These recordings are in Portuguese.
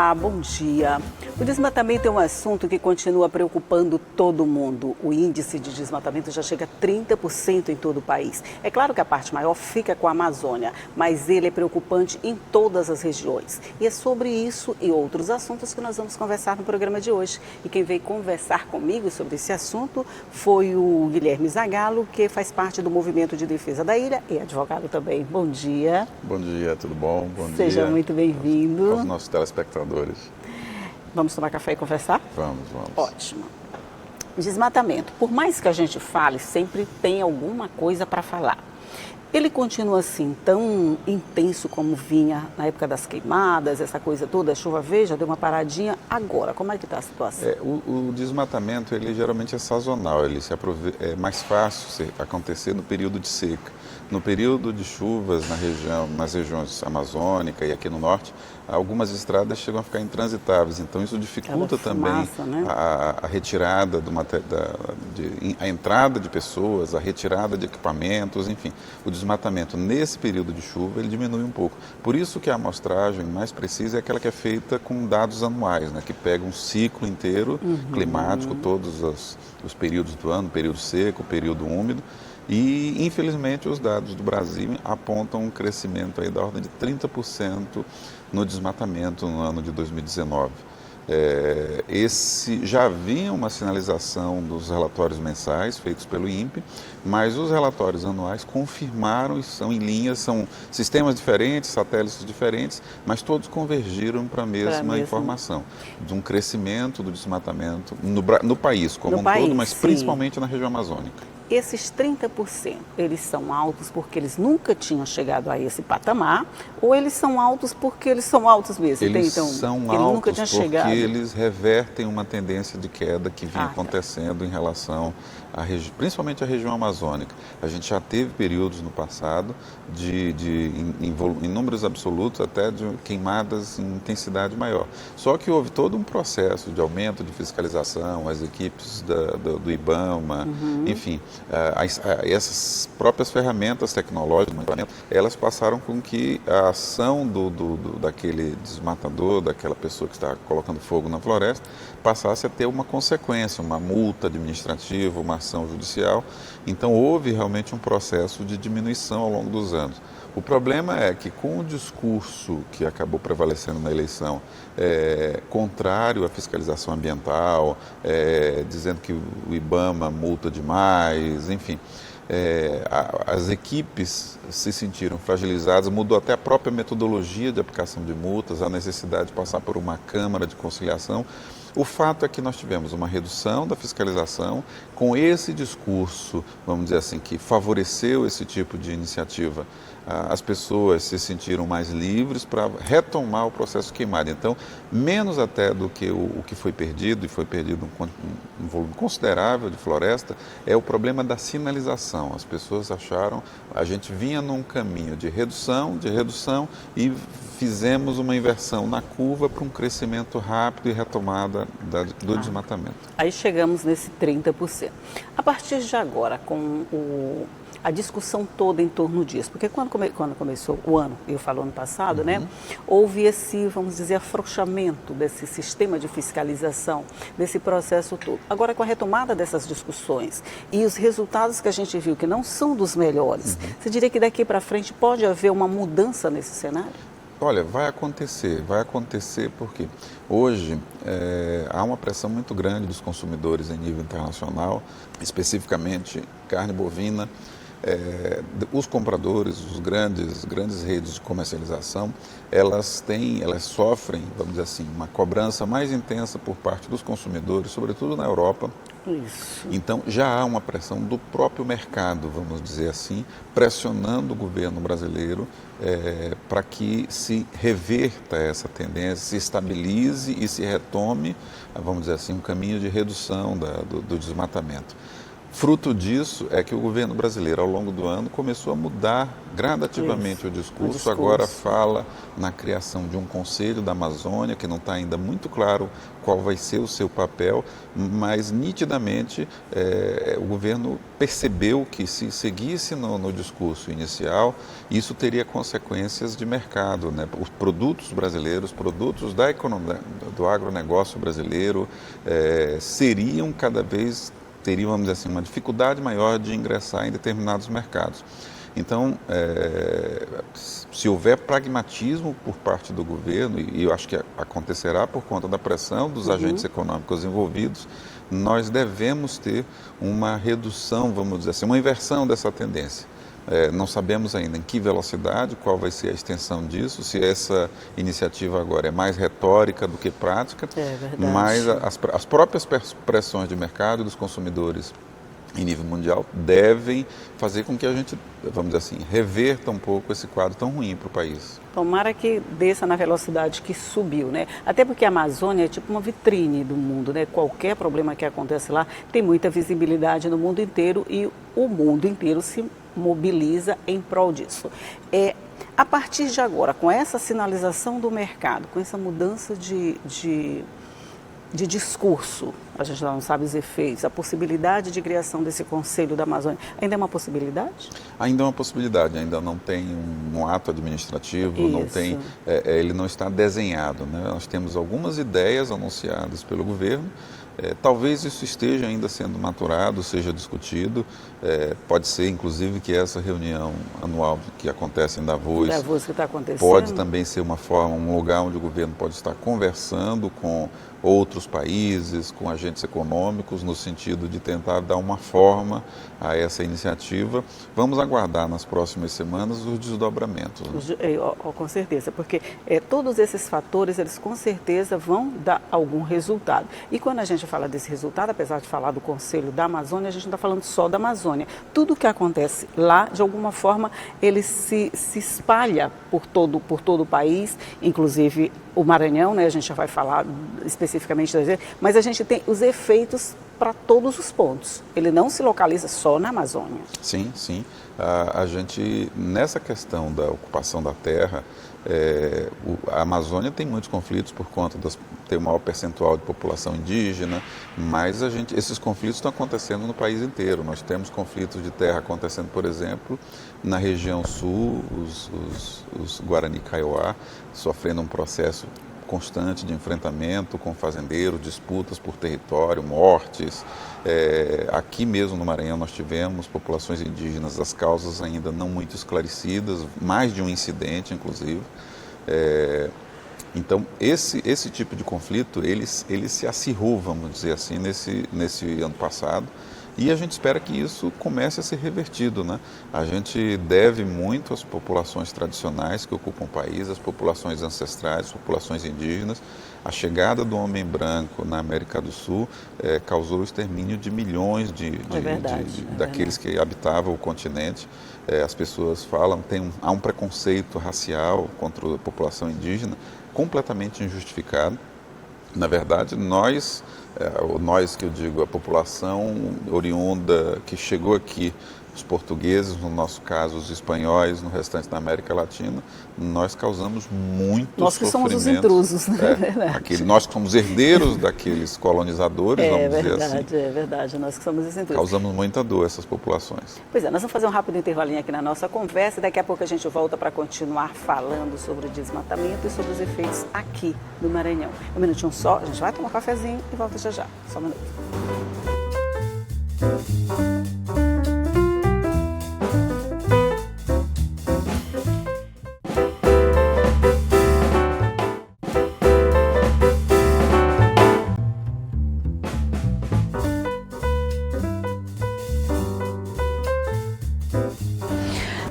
Olá, bom dia. O desmatamento é um assunto que continua preocupando todo mundo. O índice de desmatamento já chega a 30% em todo o país. É claro que a parte maior fica com a Amazônia, mas ele é preocupante em todas as regiões. E é sobre isso e outros assuntos que nós vamos conversar no programa de hoje. E quem veio conversar comigo sobre esse assunto foi o Guilherme Zagalo, que faz parte do Movimento de Defesa da Ilha e advogado também. Bom dia. Bom dia, tudo bom? Bom Seja dia muito bem-vindo. aos nossos telespectadores. Vamos tomar café e conversar? Vamos. Ótimo. Desmatamento. Por mais que a gente fale, sempre tem alguma coisa para falar. Ele continua assim, tão intenso como vinha na época das queimadas, essa coisa toda, a chuva veio, já deu uma paradinha. Agora, como é que está a situação? O desmatamento, ele geralmente é sazonal, é mais fácil acontecer no período de seca. No período de chuvas nas regiões amazônica e aqui no norte, algumas estradas chegam a ficar intransitáveis, então isso dificulta também a retirada a entrada de pessoas, a retirada de equipamentos, enfim. O desmatamento nesse período de chuva ele diminui um pouco. Por isso que a amostragem mais precisa é aquela que é feita com dados anuais, né, que pega um ciclo inteiro climático, todos os períodos do ano, período seco, período úmido. E, infelizmente, os dados do Brasil apontam um crescimento aí da ordem de 30% no desmatamento no ano de 2019. Já havia uma sinalização dos relatórios mensais feitos pelo INPE, mas os relatórios anuais confirmaram e são em linha, são sistemas diferentes, satélites diferentes, mas todos convergiram para a mesma informação, de um crescimento do desmatamento no país como um todo, mas principalmente na região amazônica. Esses 30%, eles são altos porque eles nunca tinham chegado a esse patamar, ou eles são altos porque eles são altos mesmo? Eles são altos porque eles revertem uma tendência de queda que vinha acontecendo em relação principalmente a região amazônica. A gente já teve períodos no passado em números absolutos até de queimadas em intensidade maior. Só que houve todo um processo de aumento de fiscalização, as equipes do IBAMA, enfim, essas próprias ferramentas tecnológicas, elas passaram com que a ação daquele desmatador, daquela pessoa que está colocando fogo na floresta, passasse a ter uma consequência, uma multa administrativa, uma ação judicial. Então houve realmente um processo de diminuição ao longo dos anos. O problema é que com o discurso que acabou prevalecendo na eleição, contrário à fiscalização ambiental, dizendo que o IBAMA multa demais, enfim, as equipes se sentiram fragilizadas, mudou até a própria metodologia de aplicação de multas, a necessidade de passar por uma câmara de conciliação. O fato é que nós tivemos uma redução da fiscalização com esse discurso, vamos dizer assim, que favoreceu esse tipo de iniciativa. As pessoas se sentiram mais livres para retomar o processo queimado. Então, menos até do que o que foi perdido, e foi perdido um volume considerável de floresta, é o problema da sinalização. As pessoas acharam, a gente vinha num caminho de redução e fizemos uma inversão na curva para um crescimento rápido e retomada do desmatamento. Aí chegamos nesse 30%. A partir de agora, com a discussão toda em torno disso, porque quando começou o ano, eu falo ano passado, né, houve esse, vamos dizer, afrouxamento desse sistema de fiscalização, desse processo todo. Agora, com a retomada dessas discussões e os resultados que a gente viu que não são dos melhores, você diria que daqui para frente pode haver uma mudança nesse cenário? Olha, vai acontecer porque hoje há uma pressão muito grande dos consumidores em nível internacional, especificamente carne bovina. Os compradores, as grandes redes de comercialização, elas sofrem, vamos dizer assim, uma cobrança mais intensa por parte dos consumidores, sobretudo na Europa. Isso. Então já há uma pressão do próprio mercado, vamos dizer assim, pressionando o governo brasileiro para que se reverta essa tendência, se estabilize e se retome, vamos dizer assim, um caminho de redução do desmatamento. Fruto disso é que o governo brasileiro, ao longo do ano, começou a mudar gradativamente o discurso. Agora fala na criação de um Conselho da Amazônia, que não está ainda muito claro qual vai ser o seu papel, mas nitidamente o governo percebeu que se seguisse no discurso inicial, isso teria consequências de mercado, né? Os produtos brasileiros, produtos da economia, do agronegócio brasileiro, seriam cada vez teriam, vamos dizer assim, uma dificuldade maior de ingressar em determinados mercados. Então, se houver pragmatismo por parte do governo, e eu acho que acontecerá por conta da pressão dos agentes econômicos envolvidos, nós devemos ter uma redução, vamos dizer assim, uma inversão dessa tendência. Não sabemos ainda em que velocidade, qual vai ser a extensão disso, se essa iniciativa agora é mais retórica do que prática, mas as próprias pressões de mercado dos consumidores em nível mundial devem fazer com que a gente, vamos dizer assim, reverta um pouco esse quadro tão ruim para o país. Tomara que desça na velocidade que subiu, né? Até porque a Amazônia é tipo uma vitrine do mundo, né? Qualquer problema que acontece lá tem muita visibilidade no mundo inteiro e o mundo inteiro se mobiliza em prol disso. A partir de agora, com essa sinalização do mercado, com essa mudança de discurso, a gente não sabe os efeitos, a possibilidade de criação desse Conselho da Amazônia, ainda é uma possibilidade? Ainda é uma possibilidade, ainda não tem um ato administrativo, não tem, ele não está desenhado, né? Nós temos algumas ideias anunciadas pelo governo, talvez isso esteja ainda sendo maturado, seja discutido, pode ser inclusive que essa reunião anual que acontece em Davos, que está acontecendo, pode também ser uma forma, um lugar onde o governo pode estar conversando com outros países, com agentes econômicos, no sentido de tentar dar uma forma a essa iniciativa. Vamos aguardar nas próximas semanas os desdobramentos. Né? Com certeza, porque todos esses fatores, eles com certeza vão dar algum resultado. E quando a gente fala desse resultado, apesar de falar do Conselho da Amazônia, a gente não está falando só da Amazônia. Tudo que acontece lá, de alguma forma, ele se espalha por todo o país, inclusive o Maranhão, né? A gente já vai falar especificamente das vezes, mas a gente tem os efeitos para todos os pontos. Ele não se localiza só na Amazônia. Sim, sim. A gente, nessa questão da ocupação da terra, a Amazônia tem muitos conflitos por conta ter um maior percentual de população indígena, mas esses conflitos estão acontecendo no país inteiro. Nós temos conflitos de terra acontecendo, por exemplo, na região sul, os Guarani Kaiowá sofrendo um processo constante de enfrentamento com fazendeiros, disputas por território, mortes. Aqui mesmo no Maranhão nós tivemos populações indígenas, as causas ainda não muito esclarecidas, mais de um incidente inclusive. Então esse tipo de conflito ele se acirrou, vamos dizer assim, nesse ano passado. E a gente espera que isso comece a ser revertido, né? A gente deve muito às populações tradicionais que ocupam o país, às populações ancestrais, às populações indígenas. A chegada do homem branco na América do Sul causou o extermínio de milhões daqueles que habitavam o continente. As pessoas falam, há um preconceito racial contra a população indígena completamente injustificado. Na verdade, nós que eu digo, a população oriunda que chegou aqui, os portugueses, no nosso caso, os espanhóis, no restante da América Latina, nós causamos muito sofrimento. Nós que somos os intrusos, na verdade. Nós que somos herdeiros daqueles colonizadores, vamos dizer assim. É verdade, nós que somos os intrusos. Causamos muita dor a essas populações. Pois nós vamos fazer um rápido intervalinho aqui na nossa conversa e daqui a pouco a gente volta para continuar falando sobre o desmatamento e sobre os efeitos aqui no Maranhão. Um minutinho só, a gente vai tomar um cafezinho e volta já. Só um minuto.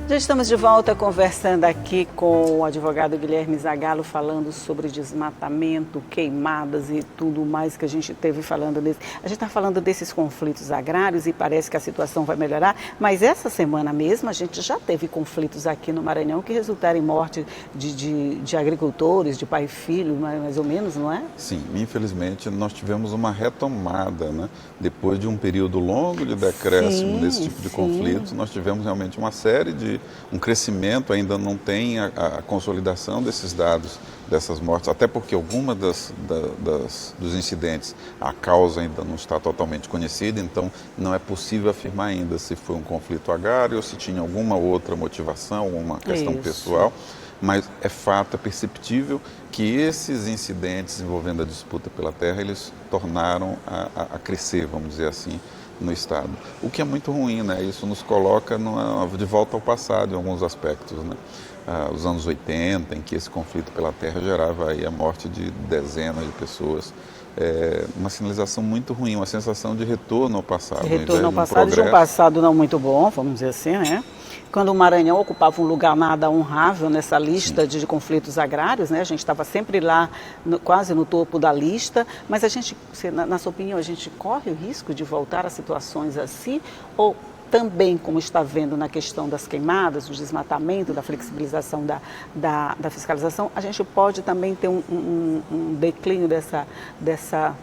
Já estamos de volta conversando aqui com o advogado Guilherme Zagalo, falando sobre desmatamento, queimadas e tudo mais que a gente teve falando nisso. A gente está falando desses conflitos agrários e parece que a situação vai melhorar, mas essa semana mesmo a gente já teve conflitos aqui no Maranhão que resultaram em morte de agricultores, de pai e filho, mais ou menos, não é? Sim, infelizmente nós tivemos uma retomada, né? Depois de um período longo de decréscimo desse tipo de conflitos, nós tivemos realmente uma série de um crescimento, ainda não tem a consolidação desses dados, dessas mortes, até porque algumas dos incidentes, a causa ainda não está totalmente conhecida, então não é possível afirmar ainda se foi um conflito agrário ou se tinha alguma outra motivação, alguma questão pessoal, mas é fato, é perceptível que esses incidentes envolvendo a disputa pela terra, eles tornaram a crescer, vamos dizer assim, no Estado. O que é muito ruim, né? Isso nos coloca de volta ao passado em alguns aspectos, né? Os anos 80, em que esse conflito pela terra gerava aí a morte de dezenas de pessoas. Uma sinalização muito ruim, uma sensação de retorno ao passado. Retorno ao passado, de um passado não muito bom, vamos dizer assim, né? Quando o Maranhão ocupava um lugar nada honrável nessa lista de conflitos agrários, né? A gente estava sempre lá, quase no topo da lista, mas a gente, na sua opinião, a gente corre o risco de voltar a situações assim? Ou também, como está vendo na questão das queimadas, do desmatamento, da flexibilização da fiscalização, a gente pode também ter um declínio dessa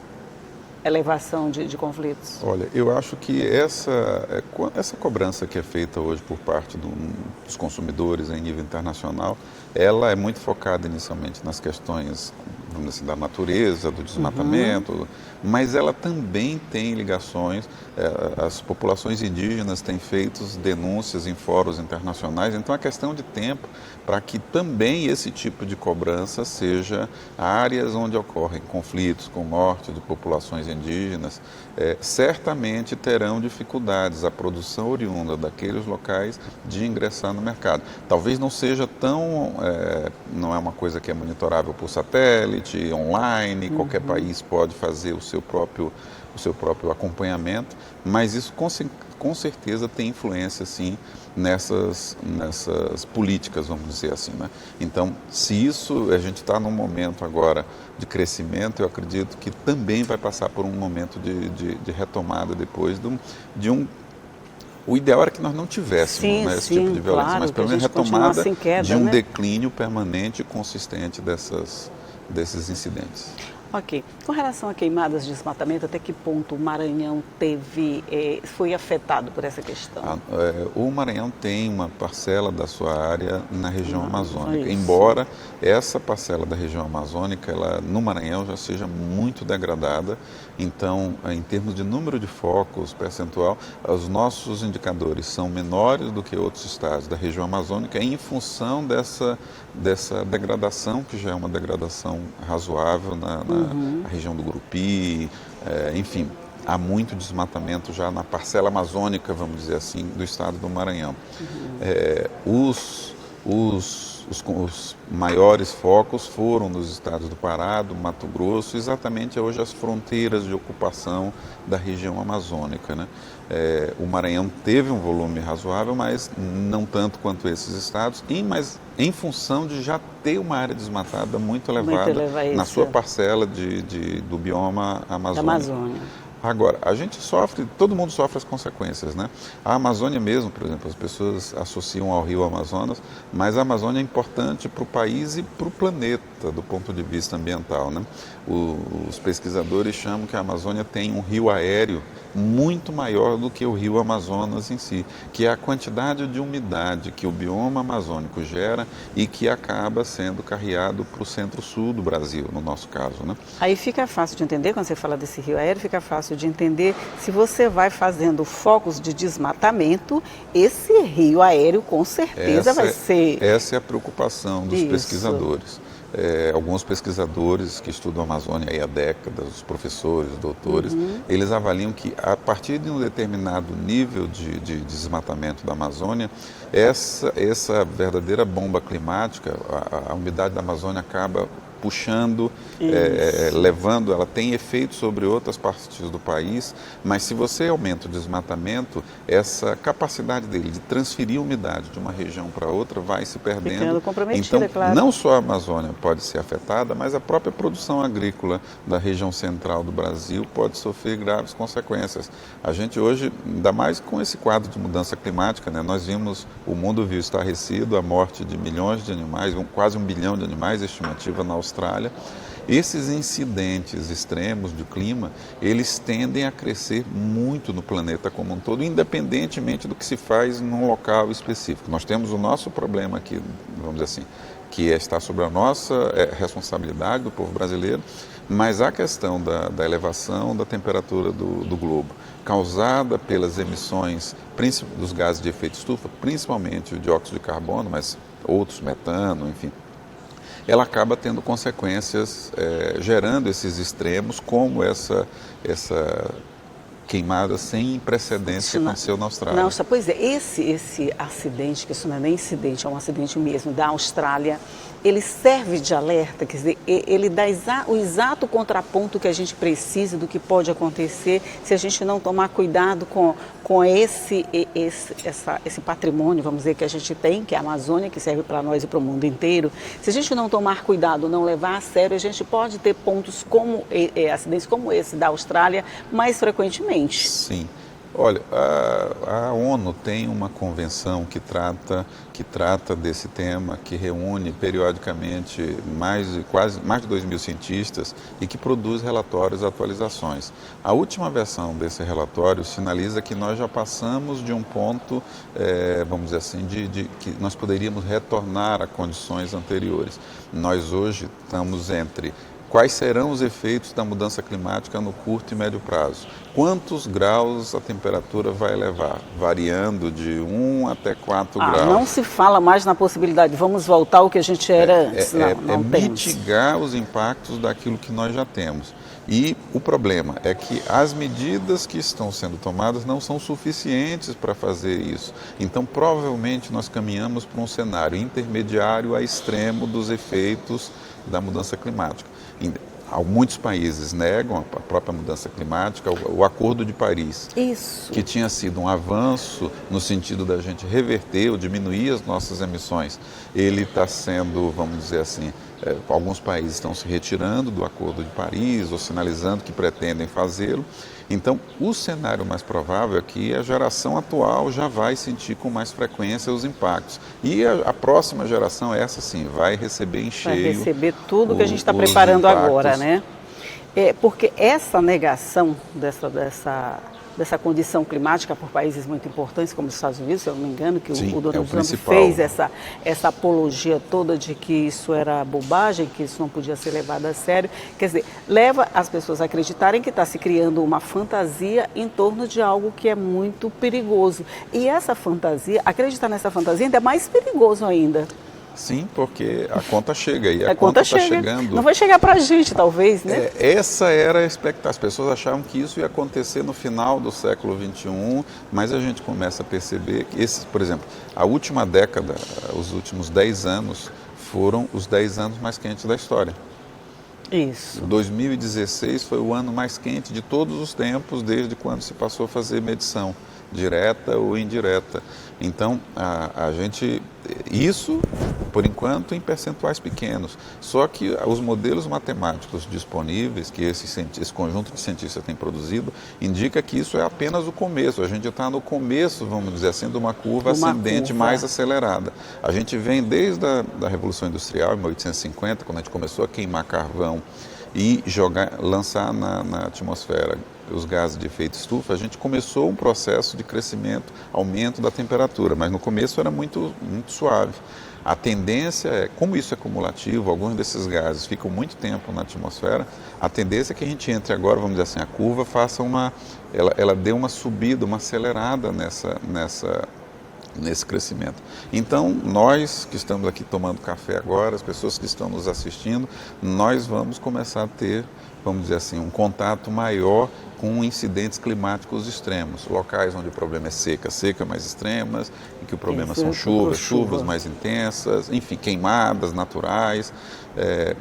elevação de conflitos? Olha, eu acho que essa cobrança que é feita hoje por parte dos consumidores em nível internacional, ela é muito focada inicialmente nas questões, vamos dizer assim, da natureza, do desmatamento, mas ela também tem ligações, as populações indígenas têm feito denúncias em fóruns internacionais, então é questão de tempo para que também esse tipo de cobrança seja áreas onde ocorrem conflitos com morte de populações indígenas, certamente terão dificuldades a produção oriunda daqueles locais de ingressar no mercado. Talvez não seja não é uma coisa que é monitorável por satélite, online, qualquer país pode fazer o seu próprio acompanhamento, mas isso com certeza tem influência, sim, nessas políticas, vamos dizer assim, né? Então, se isso, a gente está num momento agora de crescimento, eu acredito que também vai passar por um momento de retomada depois o ideal era que nós não tivéssemos esse tipo de violência, claro, mas pelo menos retomada de um né? declínio permanente e consistente desses incidentes. Ok. Com relação a queimadas de desmatamento, até que ponto o Maranhão foi afetado por essa questão? O Maranhão tem uma parcela da sua área na região amazônica, embora essa parcela da região amazônica, no Maranhão já seja muito degradada, então, em termos de número de focos percentual, os nossos indicadores são menores do que outros estados da região amazônica em função dessa degradação, que já é uma degradação razoável na região do Gurupi, enfim, há muito desmatamento já na parcela amazônica, vamos dizer assim, do estado do Maranhão. Os maiores focos foram nos estados do Pará, do Mato Grosso, exatamente hoje as fronteiras de ocupação da região amazônica, né? O Maranhão teve um volume razoável, mas não tanto quanto esses estados, mas em função de já ter uma área desmatada muito elevada na sua parcela do bioma amazônico. Agora, a gente todo mundo sofre as consequências, né? A Amazônia mesmo, por exemplo, as pessoas associam ao rio Amazonas, mas a Amazônia é importante para o país e para o planeta, do ponto de vista ambiental, né? Os pesquisadores chamam que a Amazônia tem um rio aéreo muito maior do que o rio Amazonas em si, que é a quantidade de umidade que o bioma amazônico gera e que acaba sendo carreado para o centro-sul do Brasil, no nosso caso, né? Aí fica fácil de entender, quando você fala desse rio aéreo, fica fácil de entender se você vai fazendo focos de desmatamento, esse rio aéreo com certeza vai ser... Essa é a preocupação dos pesquisadores. Alguns pesquisadores que estudam a Amazônia há décadas, os professores, os doutores, eles avaliam que a partir de um determinado nível de desmatamento da Amazônia, essa verdadeira bomba climática, a umidade da Amazônia acaba puxando, levando, ela tem efeito sobre outras partes do país, mas se você aumenta o desmatamento, essa capacidade dele de transferir umidade de uma região para outra vai se perdendo. Ficando comprometida, então, claro. não só a Amazônia pode ser afetada, mas a própria produção agrícola da região central do Brasil pode sofrer graves consequências. A gente hoje, ainda mais com esse quadro de mudança climática, né, nós vimos, o mundo viu estarrecido a morte de milhões de animais, quase 1 bilhão de animais, estimativa na Austrália. Esses incidentes extremos do clima, eles tendem a crescer muito no planeta como um todo, independentemente do que se faz num local específico. Nós temos o nosso problema aqui, vamos dizer assim, que está sobre a nossa responsabilidade do povo brasileiro, mas a questão da elevação da temperatura do globo, causada pelas emissões dos gases de efeito estufa, principalmente o dióxido de carbono, mas outros, metano, enfim, ela acaba tendo consequências, gerando esses extremos, como essa queimada sem precedentes que aconteceu na Austrália. Não, pois é, esse acidente, que isso não é nem incidente, é um acidente mesmo, da Austrália, ele serve de alerta, quer dizer, ele dá o exato contraponto que a gente precisa do que pode acontecer se a gente não tomar cuidado com esse patrimônio, vamos dizer, que a gente tem, que é a Amazônia, que serve para nós e para o mundo inteiro. Se a gente não tomar cuidado, não levar a sério, a gente pode ter pontos como acidentes como esse da Austrália mais frequentemente. Sim. Olha, a ONU tem uma convenção que trata desse tema, que reúne periodicamente mais de 2.000 cientistas e que produz relatórios e atualizações. A última versão desse relatório sinaliza que nós já passamos de um ponto, vamos dizer assim, de que nós poderíamos retornar a condições anteriores. Nós hoje estamos entre quais serão os efeitos da mudança climática no curto e médio prazo. Quantos graus a temperatura vai elevar? Variando de 1 até 4 graus. Não se fala mais na possibilidade, vamos voltar ao que a gente era antes. Não temos. Mitigar os impactos daquilo que nós já temos. E o problema é que as medidas que estão sendo tomadas não são suficientes para fazer isso. Então, provavelmente, nós caminhamos para um cenário intermediário a extremo dos efeitos da mudança climática. Muitos países negam a própria mudança climática, o Acordo de Paris, que tinha sido um avanço no sentido da gente reverter ou diminuir as nossas emissões. Ele está sendo, vamos dizer assim, alguns países estão se retirando do Acordo de Paris ou sinalizando que pretendem fazê-lo. Então, o cenário mais provável é que a geração atual já vai sentir com mais frequência os impactos. E a próxima geração, essa sim, vai receber em cheio. Vai receber tudo que a gente está preparando agora, né? Porque essa negação dessa condição climática por países muito importantes, como os Estados Unidos, se eu não me engano, que o Donald Trump fez essa apologia toda de que isso era bobagem, que isso não podia ser levado a sério. Quer dizer, leva as pessoas a acreditarem que está se criando uma fantasia em torno de algo que é muito perigoso. E essa fantasia, acreditar nessa fantasia ainda é mais perigoso ainda. Sim, porque a conta chega e a conta está chegando. Não vai chegar para a gente, talvez, né? Essa era a expectativa. As pessoas achavam que isso ia acontecer no final do século XXI, mas a gente começa a perceber que por exemplo, a última década, os últimos 10 anos, foram os 10 anos mais quentes da história. Isso. 2016 foi o ano mais quente de todos os tempos, desde quando se passou a fazer medição, direta ou indireta. Então, isso, por enquanto, em percentuais pequenos. Só que os modelos matemáticos disponíveis, que esse conjunto de cientistas tem produzido, indica que isso é apenas o começo. A gente está no começo, vamos dizer assim, de uma curva ascendente mais acelerada. A gente vem desde a Revolução Industrial, em 1850, quando a gente começou a queimar carvão e lançar na atmosfera os gases de efeito estufa, a gente começou um processo de crescimento, aumento da temperatura, mas no começo era muito, muito suave. A tendência como isso é cumulativo, alguns desses gases ficam muito tempo na atmosfera, a tendência é que a gente entre agora, vamos dizer assim, a curva ela dê uma subida, uma acelerada nesse crescimento. Então, nós que estamos aqui tomando café agora, as pessoas que estão nos assistindo, nós vamos começar a ter vamos dizer assim, um contato maior com incidentes climáticos extremos, locais onde o problema é seca, seca mais extremas, em que o problema são chuvas mais intensas, enfim, queimadas naturais,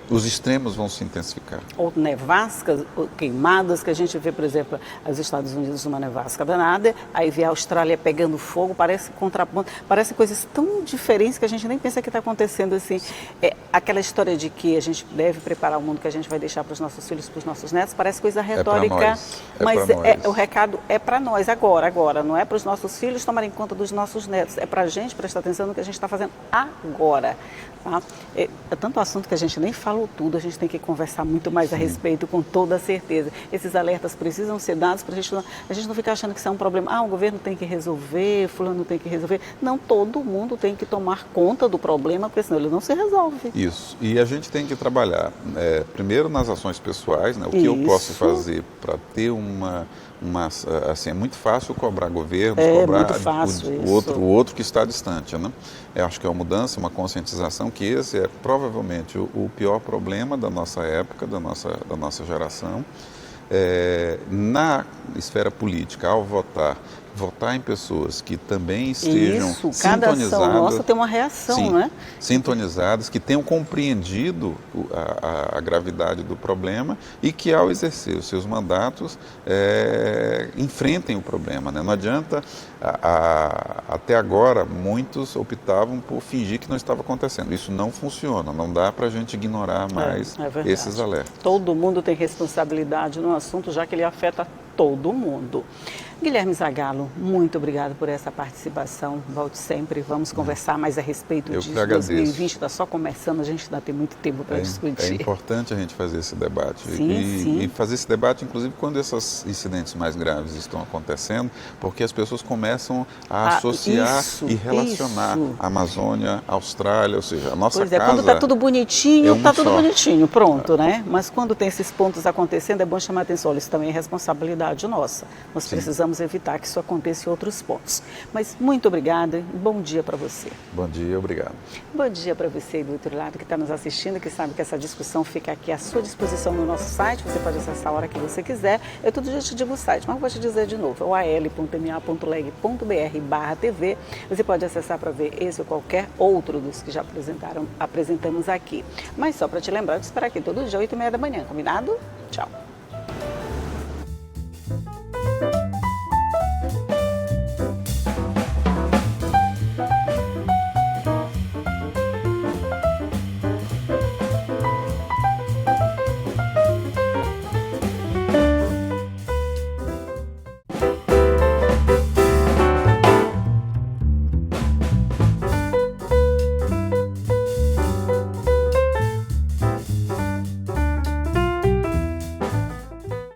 os extremos vão se intensificar. Ou nevascas, ou queimadas, que a gente vê, por exemplo, os Estados Unidos numa nevasca danada, aí vê a Austrália pegando fogo, parece contraponto, parece coisas tão diferentes que a gente nem pensa que está acontecendo assim. Aquela história de que a gente deve preparar o mundo que a gente vai deixar para os nossos filhos, para os nossos netos, parece coisa retórica, mas o recado é para nós agora, não é para os nossos filhos tomarem conta dos nossos netos, é para a gente prestar atenção no que a gente está fazendo agora. Tá? É tanto assunto que a gente nem falou tudo, a gente tem que conversar muito mais a respeito, com toda certeza. Esses alertas precisam ser dados para a gente não ficar achando que isso é um problema. O governo tem que resolver, fulano tem que resolver. Não, todo mundo tem que tomar conta do problema, porque senão ele não se resolve. Isso, e a gente tem que trabalhar, primeiro nas ações pessoais, né? O que eu posso fazer para ter assim, é muito fácil cobrar governos, cobrar o outro que está distante, né? Eu acho que é uma mudança, uma conscientização, que esse é provavelmente o pior problema da nossa época, da nossa geração. Na esfera política, ao votar em pessoas que também estejam sintonizadas. Cada ação nossa tem uma reação, né? Sintonizadas, que tenham compreendido a gravidade do problema e que, ao exercer os seus mandatos, enfrentem o problema, né? Não adianta, até agora, muitos optavam por fingir que não estava acontecendo. Isso não funciona, não dá para a gente ignorar mais esses alertas. Todo mundo tem responsabilidade no assunto, já que ele afeta todo mundo. Guilherme Zagalo, muito obrigado por essa participação. Volte sempre, vamos conversar mais a respeito disso. 2020 está só começando, a gente ainda tem muito tempo para discutir. É importante a gente fazer esse debate. Sim. E fazer esse debate, inclusive, quando esses incidentes mais graves estão acontecendo, porque as pessoas começam a associar e relacionar a Amazônia, a Austrália, ou seja, a nossa casa... quando está tudo bonitinho, está tudo bonitinho, pronto, né? Mas quando tem esses pontos acontecendo, é bom chamar a atenção. Olha, isso também é responsabilidade nossa. Nós precisamos evitar que isso aconteça em outros pontos. Mas muito obrigada e bom dia para você. Bom dia, obrigado. Bom dia para você do outro lado que está nos assistindo, que sabe que essa discussão fica aqui à sua disposição no nosso site, você pode acessar a hora que você quiser. Eu todo dia te digo o site, mas vou te dizer de novo, é o al.ma.leg.br/TV. Você pode acessar para ver esse ou qualquer outro dos que já apresentamos aqui. Mas só para te lembrar de esperar aqui todo dia, 8h30 da manhã, combinado? Tchau.